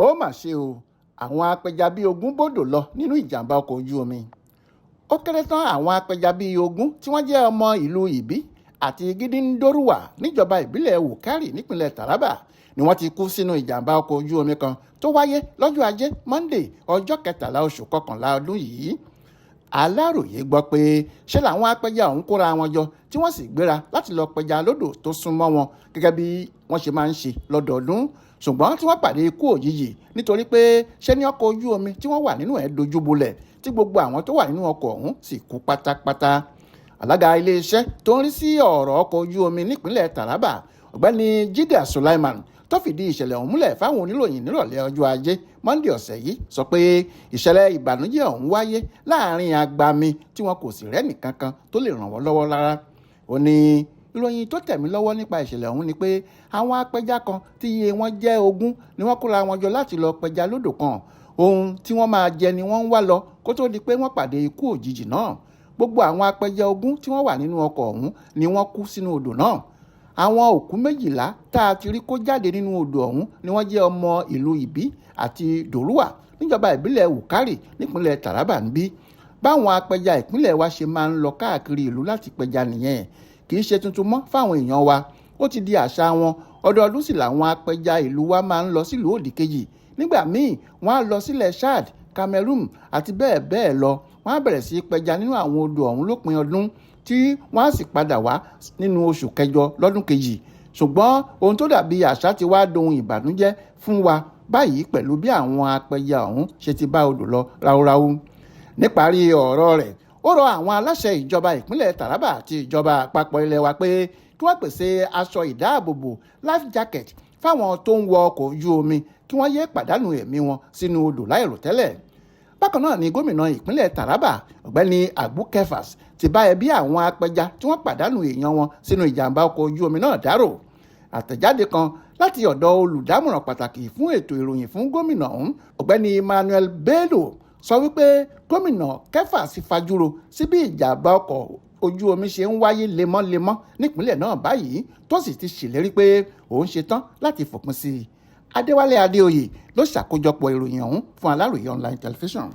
ó mà ṣe o, àwọn apẹja bíi ogún bòdò lọ nínú ìjàmbá ọkọ̀ ojú omi. Ó kéré tán àwọn apẹja bíi ogún tí wọ́n jẹ́ ọmọ ìlú Ìbí àti Gídíndórùwà níjọba ìbílẹ̀ Wùkárì nípínlẹ̀ Taraba ni wọ́n ti kú sínú ìjàmbá ọkọ̀ ojú omi kan tó wáyé lọ́jọ́ Ajé Monday ọjọ́ 13 oṣù kọkànlá ọdún yìí. Aláròyé gbọ́ pé ṣé làwọn apẹja ọ̀hún kóra wọn jọ tí wọ́n sì gbéra láti lọ pẹja lódò tó súnmọ́ wọn gẹ́gẹ́ bí wọ́n ṣe máa ń ṣe lọ́dọọdún, ṣùgbọ́n tí wọ́n pàdé ikú òjijì nítorí pé ṣé ní ọkọ̀ ojú omi tí wọ́n wà nínú ẹ̀ dojú bolẹ̀ tí gbogbo àwọn tó wà nínú ọkọ̀ ọ̀hún sì kú pátápátá. Alága iléeṣẹ́ tó ń rí sí ọ̀rọ̀ ọkọ̀ ojú omi nípínlẹ̀ Taraba, ọ̀gbẹ́ni Jídé Sulaiman, tó fìdí ìṣẹ̀lẹ̀ ọ̀hún múlẹ̀ fáwọn oníròyìn nírọ̀lẹ́ ọjọ́ Ajé Monday ọ̀sẹ̀ yìí sọ pé ìṣẹ̀lẹ̀ ìbànújẹ́ ọ̀hún wáyé láàrin agbami tí wọn kò sì rẹ́nì kankan tó lè ràn wọ́n lọ́wọ́ rárá. Ó ní ìròyìn tó tẹ̀ mí lọ́wọ́ nípa ìṣẹ̀lẹ̀ ọ̀hún ni pé àwọn apẹja kan tí iye wọn jẹ́ 20 ni wọ́n kóra wọn jọ láti lọ pẹja lódò kan. Ohun tí wọ́n máa jẹ ni wọ́n ń wá lọ kó tó di pé wọ́n pàdé ikú òjijì náà. Gbogbo àwọn apẹja 20 tí wọ́n wà nínú ọkọ̀ ọ̀hún ni wọ́n kú sínú odò náà. Àwọn òkú 12 tá a ti rí kó jáde nínú odò ọ̀hún ni wọ́n jẹ́ ọmọ ìlú Ìbí àti Dòrúwà níjọba ìbílẹ̀ Wùkárì nípínlẹ̀ Taraba níbí. Báwọn apẹja ìpínlẹ̀ wa ṣe máa ń lọ káàkiri ìlú láti pẹja nìyẹn, kì í ṣe tuntun mọ́ fáwọn èèyàn wa. Ó ti di àṣà wọn. Ọdọọdún sì làwọn apẹja ìlú wa máa ń lọ sílùú òdìkejì. Nígbà míì wọ́n á lọ sílẹ̀ Chad, Cameroon àti bẹ́ẹ̀ bẹ́ẹ̀ lọ. Wọ́n á bẹ̀rẹ̀ sí pẹja nínú àwọn odò ọ̀hún lópin ọdún tí wọ́n á sì padà wá nínú oṣù kẹjọ lọ́dún kejì. Ṣùgbọ́n ohun tó dàbí àṣà ti wá dohun ìbànújẹ́ fún wa báyìí pẹ̀lú bí àwọn apẹja ọ̀hún ṣe ti bá odò lọ ráúráú. Níparí ọ̀rọ̀ rẹ̀, ó rọ àwọn aláṣẹ ìjọba ìpínlẹ̀ Taraba àti ìjọba àpapọ̀ ilẹ̀ wa pé kí wọ́n pèsè aṣọ ìdáàbòbò life jacket fáwọn tó ń wọ ọkọ̀ ojú omi kí wọ́n yé pàdánù ẹ̀mí wọn sínú odò láìròtẹ́lẹ̀. Bákan náà ni gómìnà ìpínlẹ̀ Taraba, ọ̀gbẹ́ni Abu Kefas, ti bá ẹbí àwọn apẹja tí wọ́n pàdánù èèyàn wọn sínú ìjàmbá ọkọ̀ ojú omi náà dárò. Àtẹ̀jáde kan láti ọ̀dọ̀ olùdámọ̀ràn pàtàkì fún ètò ìròyìn fún gómìnà ọ̀hún, ọ̀gbẹ́ni Emmanuel Bello, sọ wípé gómìnà Kefas fajúro sí bí ìjàmbá ọkọ̀ ojú omi ṣe ń wáyé lemọ́lemọ́ nípínlẹ̀ náà báyìí, tó sì ti ṣèlérí pé òun ṣetán láti fòpin sí i. Adéwálé Adéoyè ló ṣàkójọpọ̀ ìròyìn ọ̀hún fún Aláròyé online television.